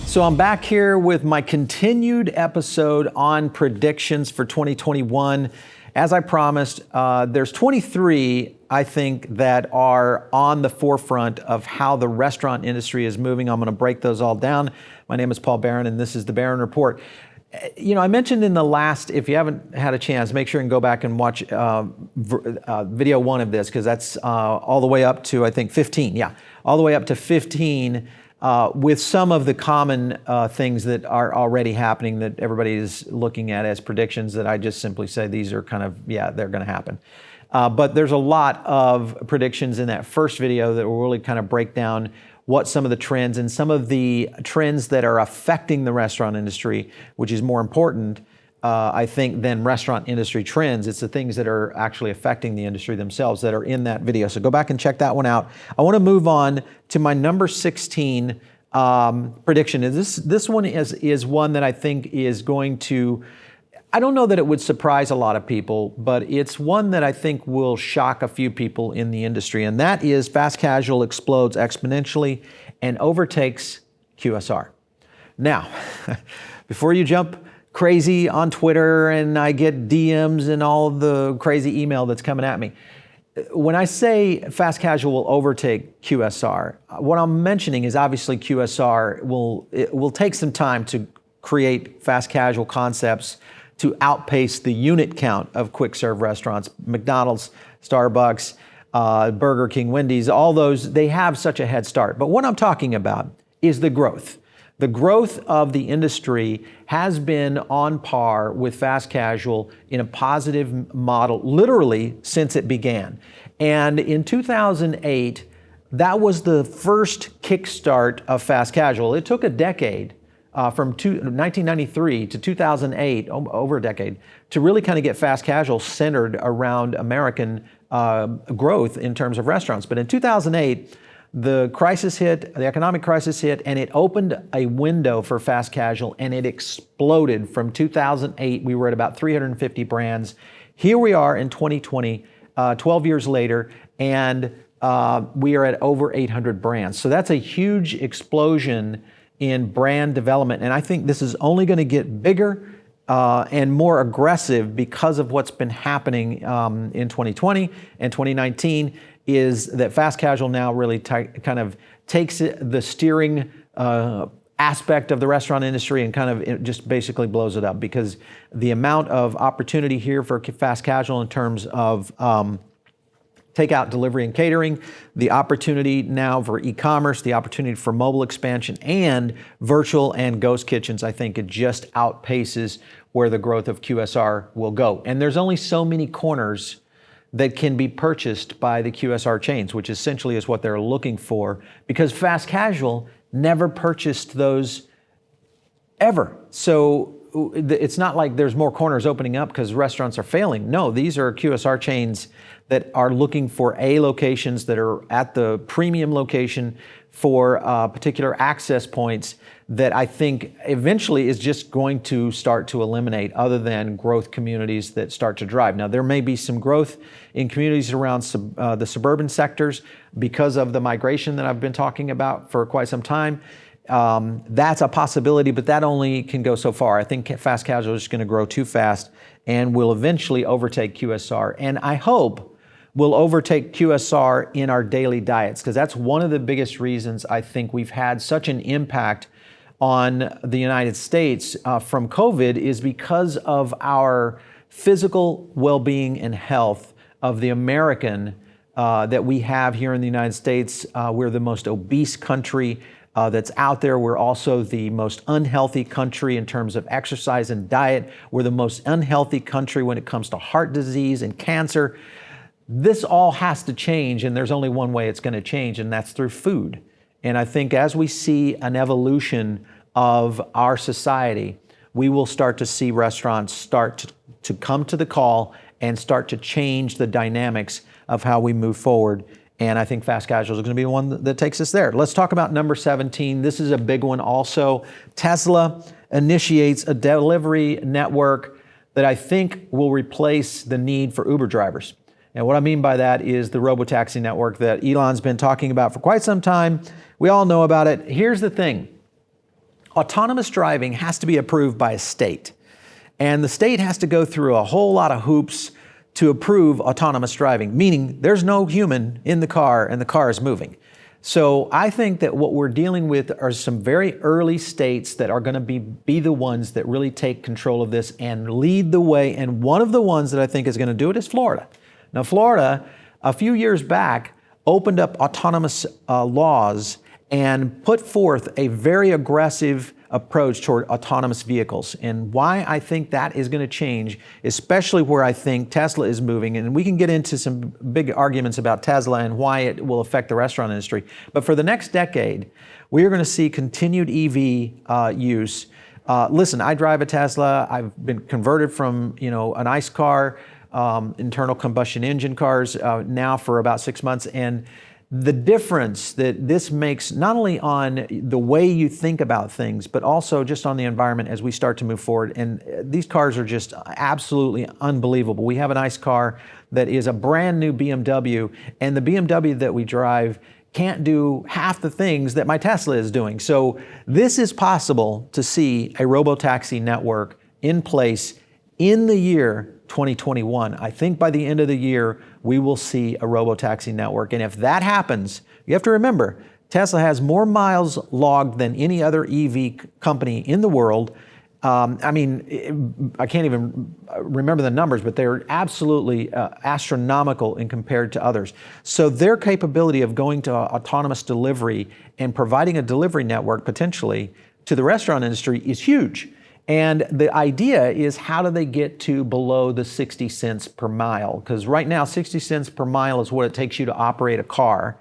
So I'm back here with my continued episode on predictions for 2021. As I promised, there's 23, I think, that are on the forefront of how the restaurant industry is moving. I'm going to break those all down. My name is Paul Barron, and this is the Barron Report. You know, I mentioned in the last, if you haven't had a chance, make sure and go back and watch video one of this, because that's all the way up to, I think, 15. Yeah, all the way up to 15 with some of the common things that are already happening that everybody is looking at as predictions that I just simply say these are kind of, yeah, they're going to happen. But there's a lot of predictions in that first video that will really kind of break down what some of the trends and some of the trends that are affecting the restaurant industry, which is more important, I think, than restaurant industry trends. It's the things that are actually affecting the industry themselves that are in that video. So go back and check that one out. I want to move on to my number 16 prediction. This one is one that I think is going to, I don't know that it would surprise a lot of people, but it's one that I think will shock a few people in the industry, and that is fast casual explodes exponentially and overtakes QSR. Now, before you jump crazy on Twitter and I get DMs and all the crazy email that's coming at me, when I say fast casual will overtake QSR, what I'm mentioning is obviously QSR will take some time to create fast casual concepts to outpace the unit count of quick serve restaurants. McDonald's, Starbucks, Burger King, Wendy's, all those, they have such a head start. But what I'm talking about is the growth. The growth of the industry has been on par with fast casual in a positive model, literally since it began. And in 2008, that was the first kickstart of fast casual. It took a decade, from 1993 to 2008, over a decade, to really kind of get fast casual centered around American growth in terms of restaurants. But in 2008, the crisis hit, the economic crisis hit, and it opened a window for fast casual, and it exploded. From 2008, we were at about 350 brands. Here we are in 2020, 12 years later, and we are at over 800 brands. So that's a huge explosion in brand development, and I think this is only going to get bigger and more aggressive because of what's been happening in 2020 and 2019. Is that fast casual now really kind of takes the steering aspect of the restaurant industry and kind of it just basically blows it up, because the amount of opportunity here for fast casual in terms of takeout, delivery, and catering, the opportunity now for e-commerce, the opportunity for mobile expansion, and virtual and ghost kitchens, I think it just outpaces where the growth of QSR will go. And there's only so many corners that can be purchased by the QSR chains, which essentially is what they're looking for, because fast casual never purchased those ever. So it's not like there's more corners opening up because restaurants are failing. No, these are QSR chains that are looking for A locations that are at the premium location for particular access points that I think eventually is just going to start to eliminate, other than growth communities that start to drive. Now, there may be some growth in communities around the suburban sectors because of the migration that I've been talking about for quite some time. That's a possibility, but that only can go so far. I think fast casual is just going to grow too fast and will eventually overtake QSR. And I hope will overtake QSR in our daily diets, because that's one of the biggest reasons I think we've had such an impact on the United States from COVID, is because of our physical well-being and health of the American that we have here in the United States. We're the most obese country that's out there. We're also the most unhealthy country in terms of exercise and diet. We're the most unhealthy country when it comes to heart disease and cancer. This all has to change, and there's only one way it's going to change, and that's through food. And I think as we see an evolution of our society, we will start to see restaurants start to come to the call and start to change the dynamics of how we move forward. And I think fast casual is going to be the one that takes us there. Let's talk about number 17. This is a big one also. Tesla initiates a delivery network that I think will replace the need for Uber drivers. And what I mean by that is the Robotaxi network that Elon's been talking about for quite some time. We all know about it. Here's the thing. autonomous driving has to be approved by a state. And the state has to go through a whole lot of hoops to approve autonomous driving, meaning there's no human in the car and the car is moving. So I think that what we're dealing with are some very early states that are going to be the ones that really take control of this and lead the way. And one of the ones that I think is going to do it is Florida. Now, Florida, a few years back, opened up autonomous laws and put forth a very aggressive approach toward autonomous vehicles. And why I think that is going to change, especially where I think Tesla is moving, and we can get into some big arguments about Tesla and why it will affect the restaurant industry. But for the next decade, we are going to see continued EV use. Listen, I drive a Tesla. I've been converted from an ICE car, internal combustion engine cars now for about 6 months. And the difference that this makes not only on the way you think about things, but also just on the environment as we start to move forward. And these cars are just absolutely unbelievable. We have an ICE car that is a brand new BMW, and the BMW that we drive can't do half the things that my Tesla is doing. So this is possible to see a Robotaxi network in place in the year 2021. I think by the end of the year, we will see a Robotaxi network. And if that happens, you have to remember, Tesla has more miles logged than any other EV company in the world. I can't even remember the numbers, but they're absolutely astronomical in compared to others. So their capability of going to autonomous delivery and providing a delivery network potentially to the restaurant industry is huge. And the idea is, how do they get to below the 60 cents per mile? Because right now, 60 cents per mile is what it takes you to operate a car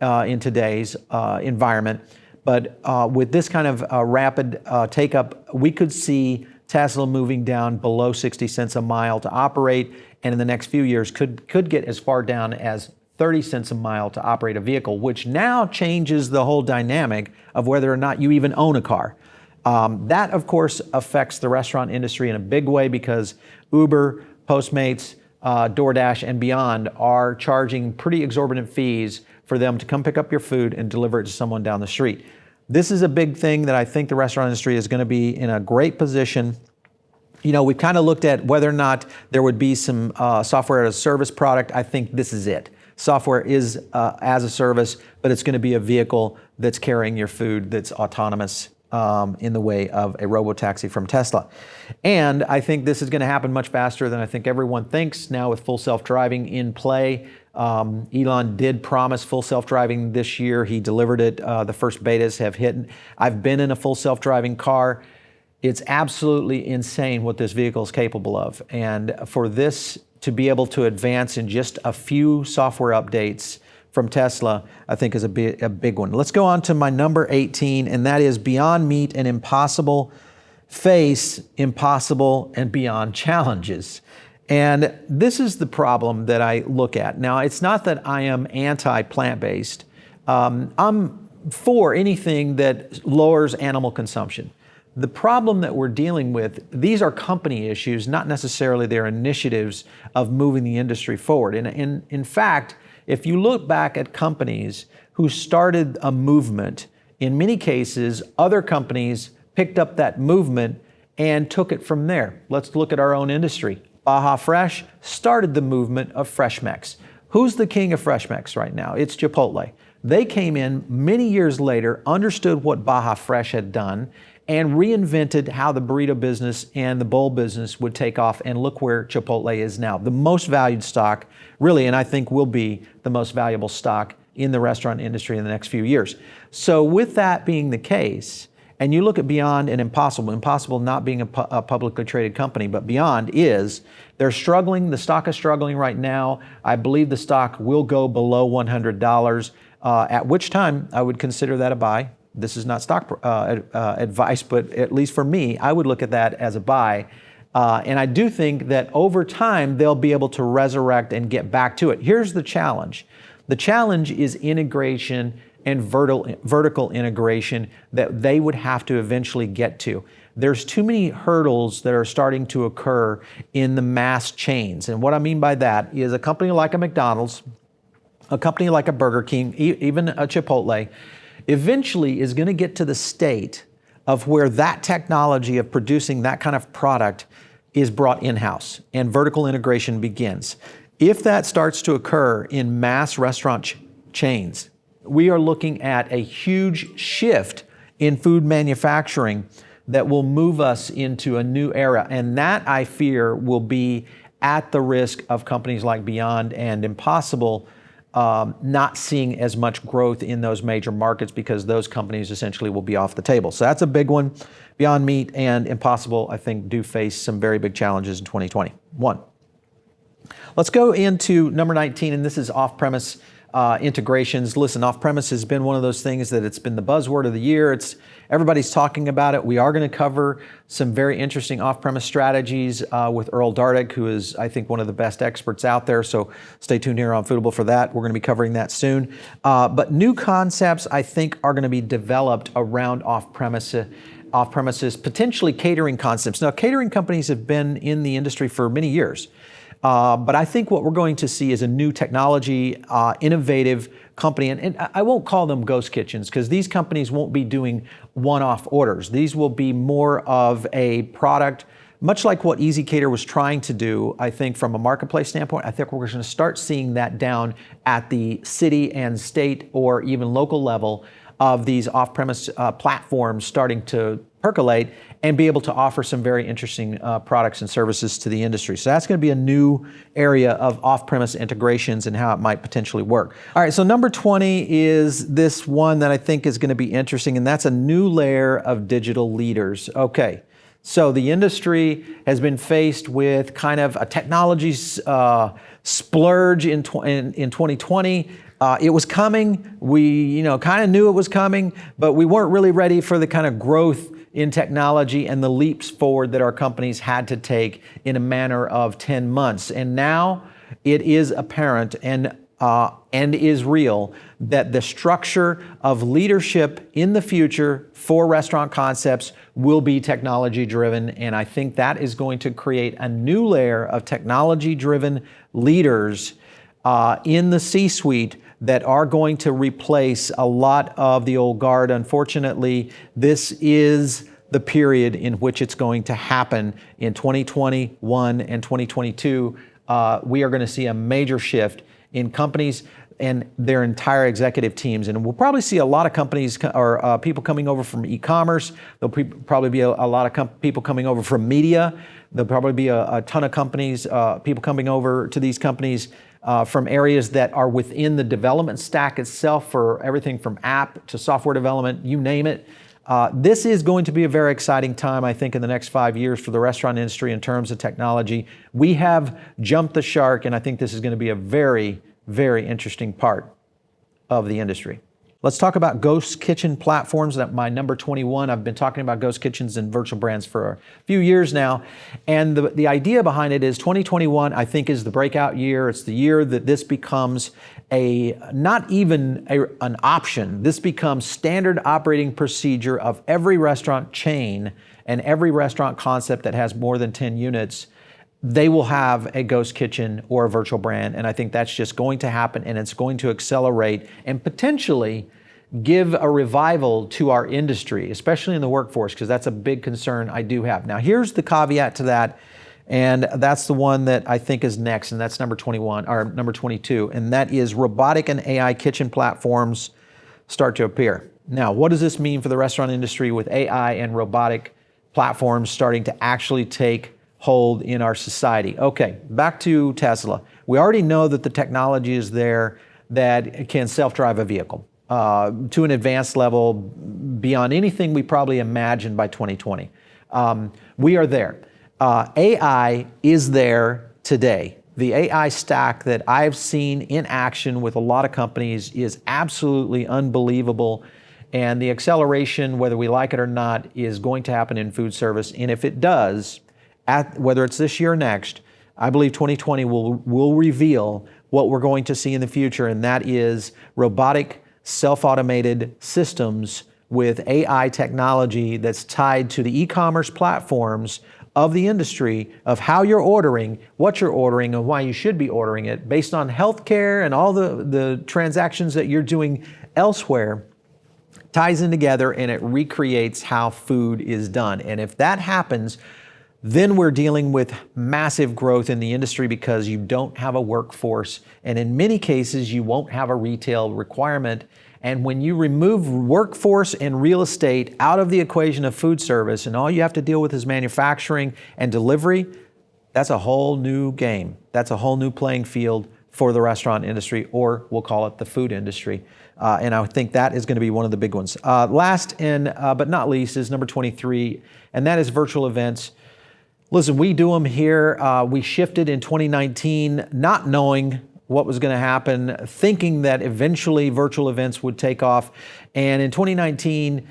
in today's environment. But with this kind of rapid take-up, we could see Tesla moving down below 60 cents a mile to operate, and in the next few years could get as far down as 30 cents a mile to operate a vehicle, which now changes the whole dynamic of whether or not you even own a car. That, of course, affects the restaurant industry in a big way because Uber, Postmates, DoorDash, and beyond are charging pretty exorbitant fees for them to come pick up your food and deliver it to someone down the street. This is a big thing that I think the restaurant industry is going to be in a great position. We've kind of looked at whether or not there would be some software as a service product. I think this is it. Software is as a service, but it's going to be a vehicle that's carrying your food that's autonomous in the way of a Robotaxi from Tesla. And I think this is going to happen much faster than I think everyone thinks now with full self-driving in play. Elon did promise full self-driving this year. He delivered it. The first betas have hit. I've been in a full self-driving car. It's absolutely insane what this vehicle is capable of. And for this to be able to advance in just a few software updates from Tesla, I think is a big one. Let's go on to my number 18, and that is Beyond Meat and Impossible face impossible and beyond challenges. And this is the problem that I look at. Now, it's not that I am anti-plant-based. I'm for anything that lowers animal consumption. The problem that we're dealing with, these are company issues, not necessarily their initiatives of moving the industry forward. And in fact, if you look back at companies who started a movement, in many cases, other companies picked up that movement and took it from there. Let's look at our own industry. Baja Fresh started the movement of Fresh Mex. Who's the king of Fresh Mex right now? It's Chipotle. They came in many years later, understood what Baja Fresh had done, and reinvented how the burrito business and the bowl business would take off, and look where Chipotle is now. The most valued stock, really, and I think will be the most valuable stock in the restaurant industry in the next few years. So with that being the case, and you look at Beyond and Impossible not being a publicly traded company, but Beyond is, they're struggling, the stock is struggling right now. I believe the stock will go below $100, at which time I would consider that a buy. This is not stock advice, but at least for me, I would look at that as a buy. And I do think that over time, they'll be able to resurrect and get back to it. Here's the challenge. The challenge is integration and vertical integration that they would have to eventually get to. There's too many hurdles that are starting to occur in the mass chains. And what I mean by that is a company like a McDonald's, a company like a Burger King, even a Chipotle, eventually is going to get to the state of where that technology of producing that kind of product is brought in-house and vertical integration begins. If that starts to occur in mass restaurant chains, we are looking at a huge shift in food manufacturing that will move us into a new era. And that, I fear, will be at the risk of companies like Beyond and Impossible not seeing as much growth in those major markets because those companies essentially will be off the table. So that's a big one. Beyond Meat and Impossible, I think, do face some very big challenges in 2021. Let's go into number 19, and this is off-premise integrations. Listen, off-premise has been one of those things that it's been the buzzword of the year. Everybody's talking about it. We are going to cover some very interesting off-premise strategies with Earl Dardick, who is, I think, one of the best experts out there. So stay tuned here on Foodable for that. We're going to be covering that soon. But new concepts, I think, are going to be developed around off-premises, potentially catering concepts. Now, catering companies have been in the industry for many years. But I think what we're going to see is a new technology, innovative company, and I won't call them ghost kitchens because these companies won't be doing one-off orders. These will be more of a product, much like what EasyCater was trying to do, I think from a marketplace standpoint. I think we're going to start seeing that down at the city and state or even local level of these off-premise platforms starting to percolate and be able to offer some very interesting products and services to the industry. So that's going to be a new area of off-premise integrations and how it might potentially work. All right, so number 20 is this one that I think is going to be interesting, and that's a new layer of digital leaders. Okay, so the industry has been faced with kind of a technology splurge in 2020. It was coming. We, kind of knew it was coming, but we weren't really ready for the kind of growth in technology and the leaps forward that our companies had to take in a manner of 10 months. And now it is apparent and is real that the structure of leadership in the future for restaurant concepts will be technology driven. And I think that is going to create a new layer of technology driven leaders in the C-suite that are going to replace a lot of the old guard. Unfortunately, this is the period in which it's going to happen in 2021 and 2022. We are going to see a major shift in companies and their entire executive teams. And we'll probably see a lot of companies or people coming over from e-commerce. There'll probably be a lot of people coming over from media. There'll probably be a ton of companies, people coming over to these companies from areas that are within the development stack itself for everything from app to software development, you name it. This is going to be a very exciting time, I think, in the next 5 years for the restaurant industry in terms of technology. We have jumped the shark, and I think this is going to be a very, very interesting part of the industry. Let's talk about ghost kitchen platforms. That's my number 21. I've been talking about ghost kitchens and virtual brands for a few years now. And the idea behind it is 2021, I think, is the breakout year. It's the year that this becomes not even an option. This becomes standard operating procedure of every restaurant chain and every restaurant concept that has more than 10 units. They will have a ghost kitchen or a virtual brand. And I think that's just going to happen, and it's going to accelerate and potentially give a revival to our industry, especially in the workforce, because that's a big concern I do have. Now, here's the caveat to that, and that's the one that I think is next, and that's number 21 or number 22, and that is robotic and AI kitchen platforms start to appear. Now, what does this mean for the restaurant industry with AI and robotic platforms starting to actually take hold in our society? Okay, back to Tesla. We already know that the technology is there that can self-drive a vehicle to an advanced level beyond anything we probably imagined by 2020. We are there. AI is there today. The AI stack that I've seen in action with a lot of companies is absolutely unbelievable. And the acceleration, whether we like it or not, is going to happen in food service. And if it does, whether it's this year or next, I believe 2020 will reveal what we're going to see in the future, and that is robotic, self-automated systems with AI technology that's tied to the e-commerce platforms of the industry of how you're ordering, what you're ordering, and why you should be ordering it based on healthcare and all the transactions that you're doing elsewhere. ties in together and it recreates how food is done. And if that happens, then we're dealing with massive growth in the industry because you don't have a workforce. And in many cases, you won't have a retail requirement. And when you remove workforce and real estate out of the equation of food service and all you have to deal with is manufacturing and delivery, that's a whole new game. That's a whole new playing field for the restaurant industry, or we'll call it the food industry. And I think that is going to be one of the big ones. Last but not least is number 23, and that is virtual events. Listen, we do them here. We shifted in 2019, not knowing what was going to happen, thinking that eventually virtual events would take off. And in 2019,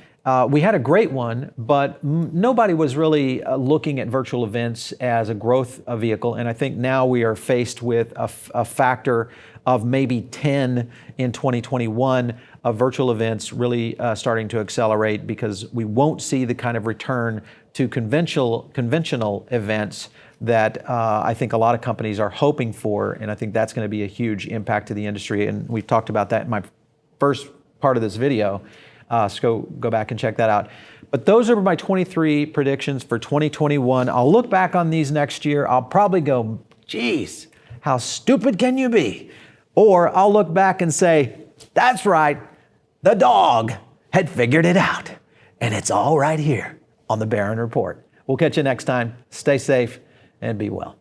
we had a great one, but nobody was really looking at virtual events as a growth vehicle. And I think now we are faced with a factor of maybe 10 in 2021 of virtual events really starting to accelerate, because we won't see the kind of return to conventional events that I think a lot of companies are hoping for. And I think that's going to be a huge impact to the industry. And we've talked about that in my first part of this video. So go back and check that out. But those are my 23 predictions for 2021. I'll look back on these next year. I'll probably go, geez, how stupid can you be? Or I'll look back and say, that's right, the dog had figured it out. And it's all right here on the Barron Report. We'll catch you next time. Stay safe and be well.